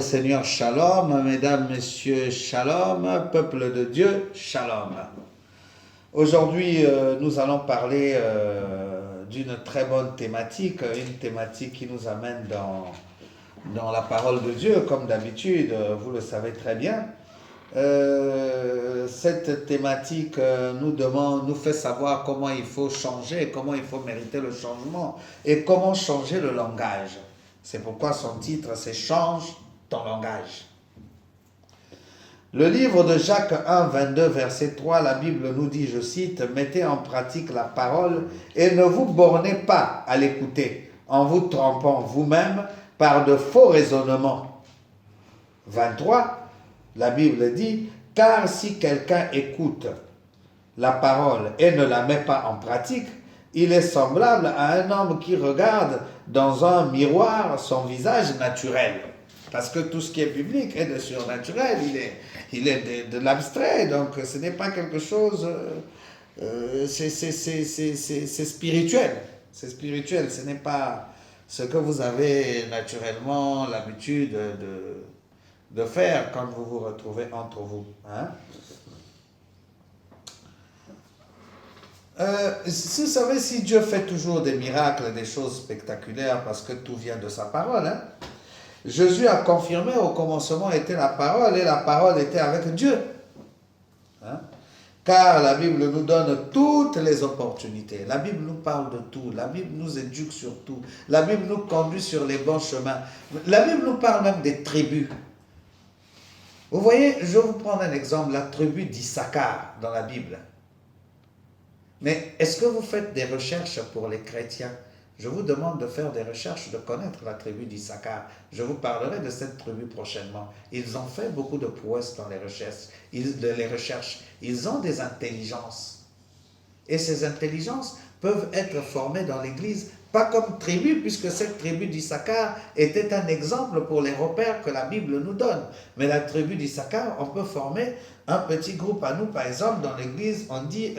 Seigneur, shalom, mesdames, messieurs, shalom, peuple de Dieu, shalom. Aujourd'hui, nous allons parler d'une très bonne thématique, une thématique qui nous amène dans la parole de Dieu, comme d'habitude, vous le savez très bien. Cette thématique nous fait savoir comment il faut changer, comment il faut mériter le changement et comment changer le langage. C'est pourquoi son titre, c'est Change ton langage. Le livre de Jacques 1, 22, verset 3, la Bible nous dit, je cite, « Mettez en pratique la parole et ne vous bornez pas à l'écouter, en vous trompant vous-même par de faux raisonnements. » 23, la Bible dit, « Car si quelqu'un écoute la parole et ne la met pas en pratique, il est semblable à un homme qui regarde dans un miroir son visage naturel. » Parce que tout ce qui est biblique est de surnaturel, il est de l'abstrait, donc ce n'est pas quelque chose, c'est spirituel. C'est spirituel, ce n'est pas ce que vous avez naturellement l'habitude de faire quand vous vous retrouvez entre vous. Hein? Vous savez, si Dieu fait toujours des miracles, des choses spectaculaires, parce que tout vient de sa parole, hein? Jésus a confirmé au commencement était la parole et la parole était avec Dieu. Hein? Car la Bible nous donne toutes les opportunités. La Bible nous parle de tout. La Bible nous éduque sur tout. La Bible nous conduit sur les bons chemins. La Bible nous parle même des tribus. Vous voyez, je vais vous prendre un exemple, la tribu d'Issachar dans la Bible. Mais est-ce que vous faites des recherches pour les chrétiens? Je vous demande de faire des recherches, de connaître la tribu d'Issachar. Je vous parlerai de cette tribu prochainement. Ils ont fait beaucoup de prouesses dans les recherches. Ils ont des intelligences. Et ces intelligences peuvent être formées dans l'Église, pas comme tribu, puisque cette tribu d'Issachar était un exemple pour les repères que la Bible nous donne. Mais la tribu d'Issachar, on peut former un petit groupe à nous, par exemple, dans l'Église, on dit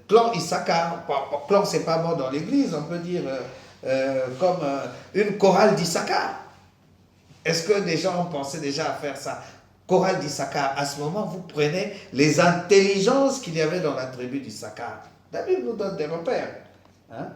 clan Issachar. Clan, c'est pas bon dans l'Église, on peut dire comme une chorale d'Issachar. Est-ce que des gens ont pensé déjà à faire ça? Chorale d'Issachar, à ce moment, vous prenez les intelligences qu'il y avait dans la tribu d'Issachar. La Bible nous donne des repères. Hein?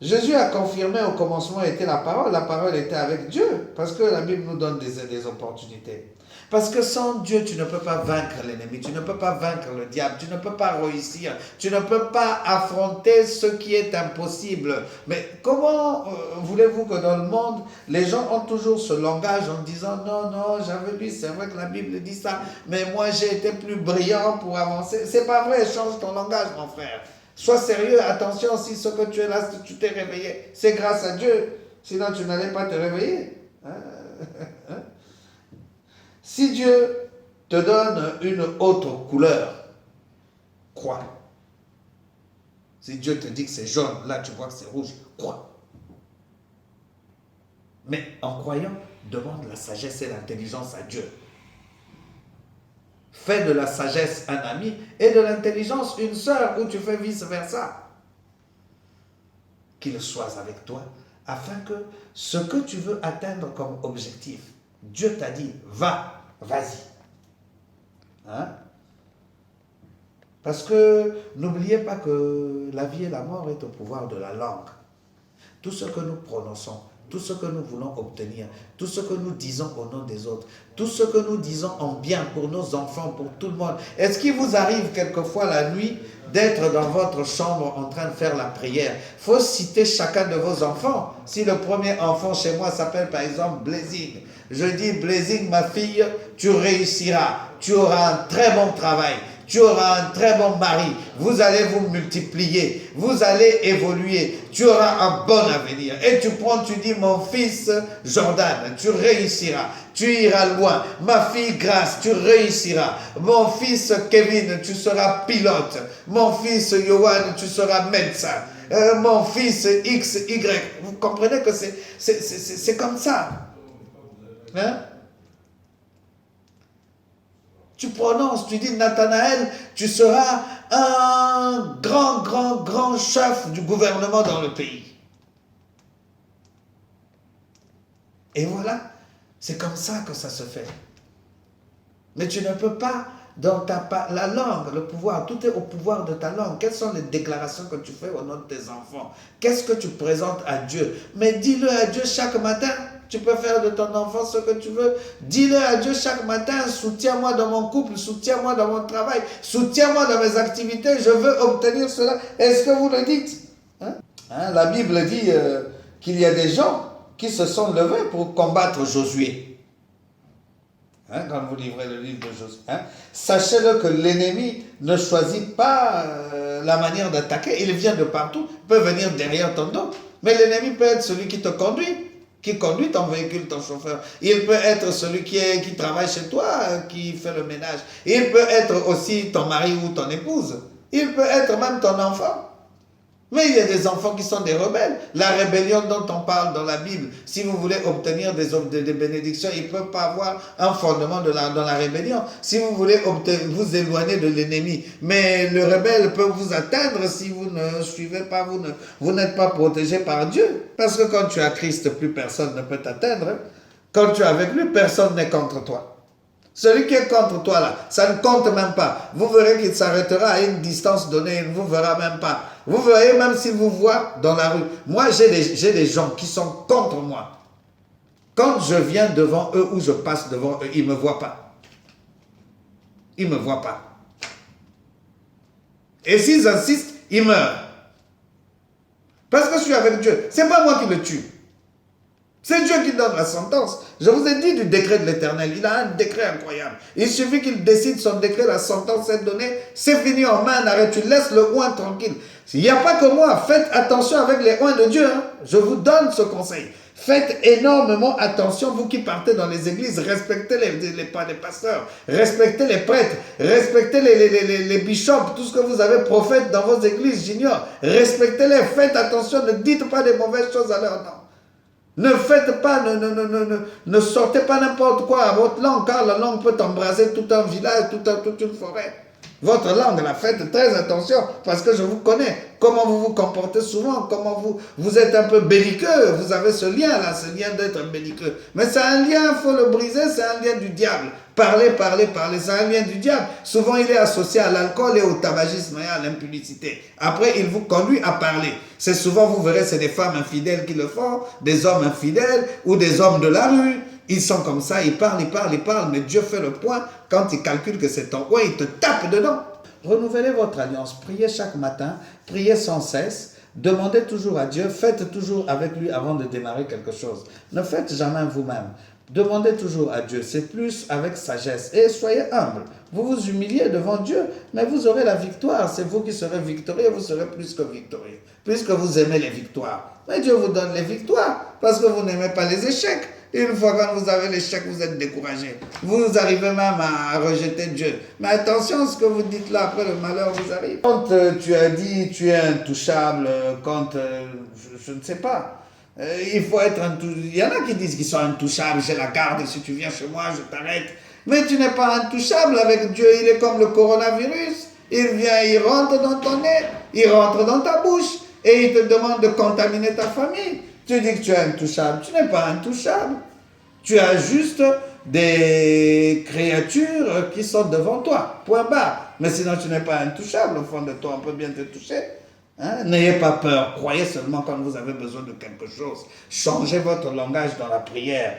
Jésus a confirmé au commencement était la parole était avec Dieu, parce que la Bible nous donne des opportunités. Parce que sans Dieu, tu ne peux pas vaincre l'ennemi, tu ne peux pas vaincre le diable, tu ne peux pas réussir, tu ne peux pas affronter ce qui est impossible. Mais comment voulez-vous que dans le monde, les gens ont toujours ce langage en disant non, j'avais lu, c'est vrai que la Bible dit ça, mais moi j'ai été plus brillant pour avancer. C'est pas vrai, change ton langage, mon frère. Sois sérieux, attention, si ce que tu es là, si tu t'es réveillé, c'est grâce à Dieu. Sinon, tu n'allais pas te réveiller. Hein? Si Dieu te donne une autre couleur, crois. Si Dieu te dit que c'est jaune, là tu vois que c'est rouge, crois. Mais en croyant, demande la sagesse et l'intelligence à Dieu. Fais de la sagesse un ami et de l'intelligence une sœur, ou tu fais vice-versa. Qu'il soit avec toi, afin que ce que tu veux atteindre comme objectif, Dieu t'a dit, vas-y. Hein? Parce que n'oubliez pas que la vie et la mort est au pouvoir de la langue. Tout ce que nous prononçons, tout ce que nous voulons obtenir, tout ce que nous disons au nom des autres, tout ce que nous disons en bien pour nos enfants, pour tout le monde. Est-ce qu'il vous arrive quelquefois la nuit d'être dans votre chambre en train de faire la prière? Il faut citer chacun de vos enfants. Si le premier enfant chez moi s'appelle par exemple Blazing, je dis Blazing, ma fille, tu réussiras, tu auras un très bon travail. Tu auras un très bon mari, vous allez vous multiplier, vous allez évoluer, tu auras un bon avenir. Et tu prends, tu dis, mon fils Jordan, tu réussiras, tu iras loin. Ma fille Grace, tu réussiras. Mon fils Kevin, tu seras pilote. Mon fils Yohan, tu seras médecin. Mon fils XY. Vous comprenez que c'est comme ça. Hein? Tu prononces, tu dis Nathanaël, tu seras un grand chef du gouvernement dans le pays. Et voilà, c'est comme ça que ça se fait. Mais tu ne peux pas, dans la langue, le pouvoir, tout est au pouvoir de ta langue. Quelles sont les déclarations que tu fais au nom de tes enfants? Qu'est-ce que tu présentes à Dieu? Mais dis-le à Dieu chaque matin. Tu peux faire de ton enfant ce que tu veux. Dis-le à Dieu chaque matin. Soutiens-moi dans mon couple, soutiens-moi dans mon travail, soutiens-moi dans mes activités. Je veux obtenir cela. Est-ce que vous le dites? La Bible dit qu'il y a des gens qui se sont levés pour combattre Josué. Quand vous livrez le livre de Josué. Sachez-le que l'ennemi ne choisit pas la manière d'attaquer. Il vient de partout. Il peut venir derrière ton dos. Mais l'ennemi peut être celui qui te conduit, qui conduit ton véhicule, ton chauffeur. Il peut être celui qui travaille chez toi, qui fait le ménage. Il peut être aussi ton mari ou ton épouse. Il peut être même ton enfant. Mais il y a des enfants qui sont des rebelles. La rébellion dont on parle dans la Bible, si vous voulez obtenir des bénédictions, il ne peut pas avoir un fondement dans la rébellion. Si vous voulez vous éloigner de l'ennemi, mais le rebelle peut vous atteindre si vous ne suivez pas, vous n'êtes pas protégé par Dieu. Parce que quand tu as Christ, plus personne ne peut t'atteindre. Quand tu es avec lui, personne n'est contre toi. Celui qui est contre toi là, ça ne compte même pas. Vous verrez qu'il s'arrêtera à une distance donnée, il ne vous verra même pas. Vous verrez même s'il vous voit dans la rue. Moi, j'ai des gens qui sont contre moi. Quand je viens devant eux ou je passe devant eux, ils ne me voient pas. Ils ne me voient pas. Et s'ils insistent, ils meurent. Parce que je suis avec Dieu. Ce n'est pas moi qui le tue. C'est Dieu qui donne la sentence. Je vous ai dit du décret de l'Éternel. Il a un décret incroyable. Il suffit qu'il décide son décret, la sentence est donnée. C'est fini en main d'arrêt. Tu laisses le oint tranquille. Il n'y a pas que moi. Faites attention avec les oints de Dieu. Je vous donne ce conseil. Faites énormément attention, vous qui partez dans les églises. Respectez les pasteurs. Respectez les prêtres. Respectez les bishops. Tout ce que vous avez prophètes dans vos églises, j'ignore. Respectez-les. Faites attention. Ne dites pas des mauvaises choses à leur nom. Ne faites pas, ne sortez pas n'importe quoi à votre langue, car la langue peut embraser tout un village, toute une forêt. Votre langue, la faites très attention, parce que je vous connais. Comment vous vous comportez souvent, comment vous êtes un peu belliqueux. Vous avez ce lien-là, ce lien d'être belliqueux. Mais c'est un lien, il faut le briser, c'est un lien du diable. Parler, c'est un lien du diable. Souvent, il est associé à l'alcool et au tabagisme et à l'impudicité. Après, il vous conduit à parler. C'est souvent, vous verrez, c'est des femmes infidèles qui le font, des hommes infidèles ou des hommes de la rue. Ils sont comme ça, ils parlent, mais Dieu fait le point. Quand il calcule que c'est ton roi, il te tape dedans. Renouvelez votre alliance, priez chaque matin, priez sans cesse, demandez toujours à Dieu, faites toujours avec lui avant de démarrer quelque chose. Ne faites jamais vous-même. Demandez toujours à Dieu, c'est plus avec sagesse. Et soyez humble. Vous vous humiliez devant Dieu, mais vous aurez la victoire. C'est vous qui serez victorieux, vous serez plus que victorieux. Puisque vous aimez les victoires. Mais Dieu vous donne les victoires, parce que vous n'aimez pas les échecs. Une fois quand vous avez l'échec, vous êtes découragé. Vous arrivez même à rejeter Dieu. Mais attention, ce que vous dites là, après le malheur vous arrive. Quand tu as dit tu es intouchable, quand je ne sais pas, il faut être intouchable. Il y en a qui disent qu'ils sont intouchables, j'ai la garde, si tu viens chez moi, je t'arrête. Mais tu n'es pas intouchable avec Dieu, il est comme le coronavirus. Il vient, il rentre dans ton nez, il rentre dans ta bouche et il te demande de contaminer ta famille. Tu dis que tu es intouchable, tu n'es pas intouchable. Tu as juste des créatures qui sont devant toi, point barre. Mais sinon tu n'es pas intouchable, au fond de toi on peut bien te toucher. N'ayez pas peur, croyez seulement quand vous avez besoin de quelque chose. Changez votre langage dans la prière.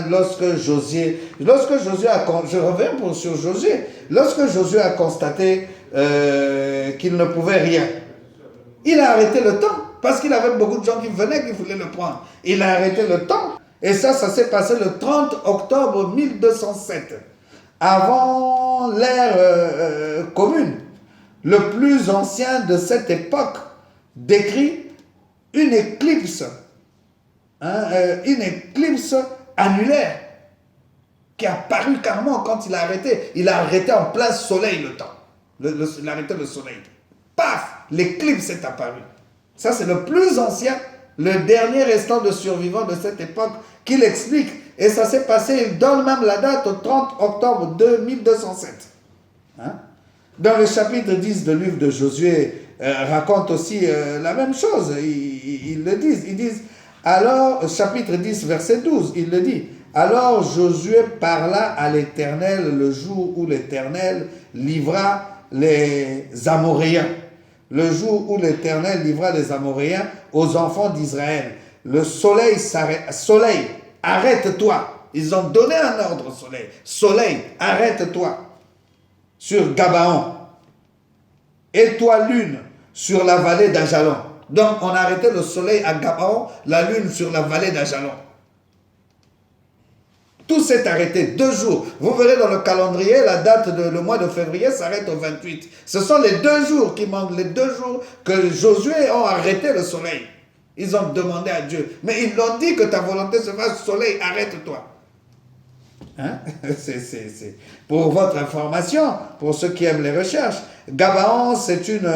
Lorsque Josué je reviens sur Josué, lorsque Josué a constaté qu'il ne pouvait rien, il a arrêté le temps, parce qu'il avait beaucoup de gens qui venaient, qui voulaient le prendre. Il a arrêté le temps, et ça s'est passé le 30 octobre 1207, avant l'ère commune. Le plus ancien de cette époque décrit une éclipse annulaire qui a paru carrément quand il a arrêté. Il a arrêté en plein soleil le temps. Il a arrêté le soleil. Paf, l'éclipse est apparue. Ça, c'est le plus ancien, le dernier restant de survivant de cette époque qui l'explique. Et ça s'est passé, il donne même la date au 30 octobre 1207. Dans le chapitre 10 du livre de Josué, raconte aussi la même chose. Ils le disent. Ils disent, Alors, chapitre 10, verset 12, il le dit. Alors Josué parla à l'Éternel le jour où l'Éternel livra les Amoréens. Le jour où l'Éternel livra les Amoréens aux enfants d'Israël. Le soleil s'arrête. Soleil, arrête-toi. Ils ont donné un ordre au soleil. Soleil, arrête-toi. Sur Gabaon. Et toi, lune, sur la vallée d'Ajalon. Donc, on a arrêté le soleil à Gabaon, la lune sur la vallée d'Ajalon. Tout s'est arrêté, 2 jours. Vous verrez dans le calendrier, la date le mois de février s'arrête au 28. Ce sont les 2 jours qui manquent, les 2 jours que Josué ont arrêté le soleil. Ils ont demandé à Dieu. Mais ils l'ont dit que ta volonté se fasse, soleil, arrête-toi. Hein? C'est pour votre information, pour ceux qui aiment les recherches. Gabaon, c'est une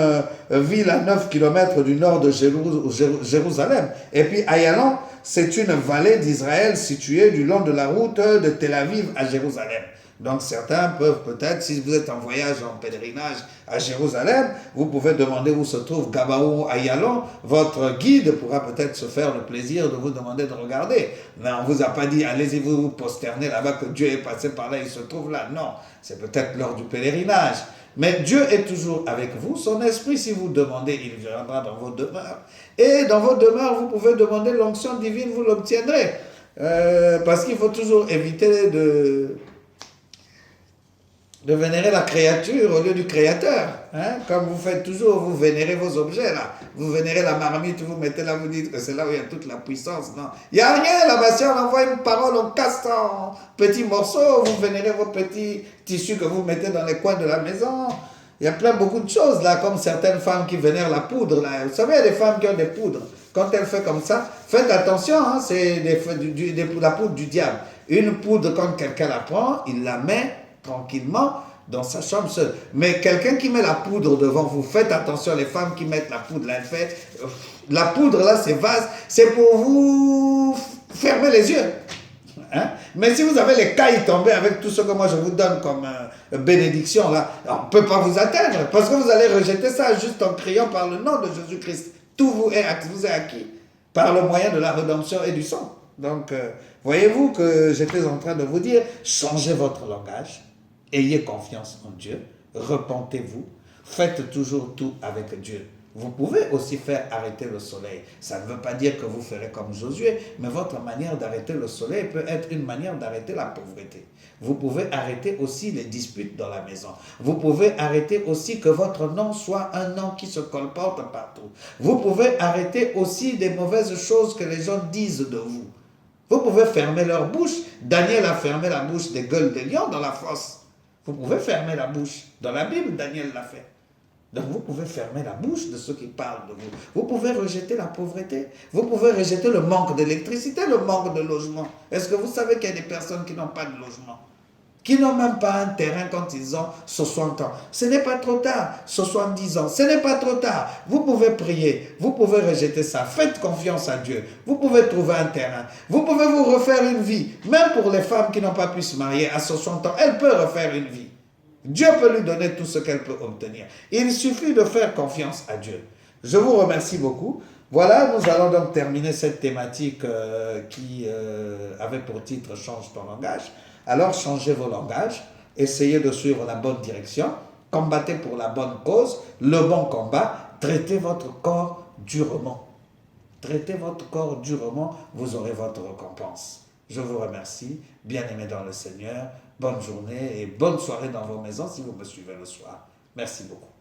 ville à 9 km du nord de Jérusalem. Et puis Ayalon, c'est une vallée d'Israël située du long de la route de Tel Aviv à Jérusalem. Donc certains peuvent peut-être, si vous êtes en voyage, en pèlerinage à Jérusalem, vous pouvez demander où se trouve Gabaon ou Ayalon. Votre guide pourra peut-être se faire le plaisir de vous demander de regarder. Mais on ne vous a pas dit, allez-y vous posterner là-bas, que Dieu est passé par là, il se trouve là. Non, c'est peut-être lors du pèlerinage. Mais Dieu est toujours avec vous. Son esprit, si vous demandez, il viendra dans vos demeures. Et dans vos demeures, vous pouvez demander l'onction divine, vous l'obtiendrez. Parce qu'il faut toujours éviter de vénérer la créature au lieu du créateur. Hein? Comme vous faites toujours, vous vénérez vos objets là. Vous vénérez la marmite, vous mettez là, vous dites que c'est là où il y a toute la puissance. Non, il n'y a rien là-bas. Si on envoie une parole, on casse en petits morceaux, vous vénérez vos petits tissus que vous mettez dans les coins de la maison. Il y a beaucoup de choses là, comme certaines femmes qui vénèrent la poudre là. Vous savez, il y a des femmes qui ont des poudres. Quand elles font comme ça, faites attention, hein, c'est la poudre du diable. Une poudre, quand quelqu'un la prend, il la met tranquillement dans sa chambre seule. Mais quelqu'un qui met la poudre devant vous, faites attention, les femmes qui mettent la poudre là, la poudre là, c'est vaste, c'est pour vous fermer les yeux. Hein? Mais si vous avez les cailles tombées avec tout ce que moi je vous donne comme bénédiction là, on ne peut pas vous atteindre parce que vous allez rejeter ça juste en criant par le nom de Jésus-Christ. Tout vous est acquis par le moyen de la rédemption et du sang. Donc, voyez-vous que j'étais en train de vous dire, changez votre langage, ayez confiance en Dieu, repentez-vous, faites toujours tout avec Dieu. Vous pouvez aussi faire arrêter le soleil. Ça ne veut pas dire que vous ferez comme Josué, mais votre manière d'arrêter le soleil peut être une manière d'arrêter la pauvreté. Vous pouvez arrêter aussi les disputes dans la maison. Vous pouvez arrêter aussi que votre nom soit un nom qui se colporte partout. Vous pouvez arrêter aussi des mauvaises choses que les gens disent de vous. Vous pouvez fermer leur bouche. Daniel a fermé la bouche des gueules des lions dans la fosse. Vous pouvez fermer la bouche. Dans la Bible, Daniel l'a fait. Donc vous pouvez fermer la bouche de ceux qui parlent de vous. Vous pouvez rejeter la pauvreté. Vous pouvez rejeter le manque d'électricité, le manque de logement. Est-ce que vous savez qu'il y a des personnes qui n'ont pas de logement? Qui n'ont même pas un terrain quand ils ont 60 ans. Ce n'est pas trop tard, 70 ans, ce n'est pas trop tard. Vous pouvez prier, vous pouvez rejeter ça. Faites confiance à Dieu. Vous pouvez trouver un terrain. Vous pouvez vous refaire une vie. Même pour les femmes qui n'ont pas pu se marier à 60 ans, elles peuvent refaire une vie. Dieu peut lui donner tout ce qu'elle peut obtenir. Il suffit de faire confiance à Dieu. Je vous remercie beaucoup. Voilà, nous allons donc terminer cette thématique qui avait pour titre « Change ton langage ». Alors changez vos langages, essayez de suivre la bonne direction, combattez pour la bonne cause, le bon combat, traitez votre corps durement. Traitez votre corps durement, vous aurez votre récompense. Je vous remercie, bien-aimés dans le Seigneur, bonne journée et bonne soirée dans vos maisons si vous me suivez le soir. Merci beaucoup.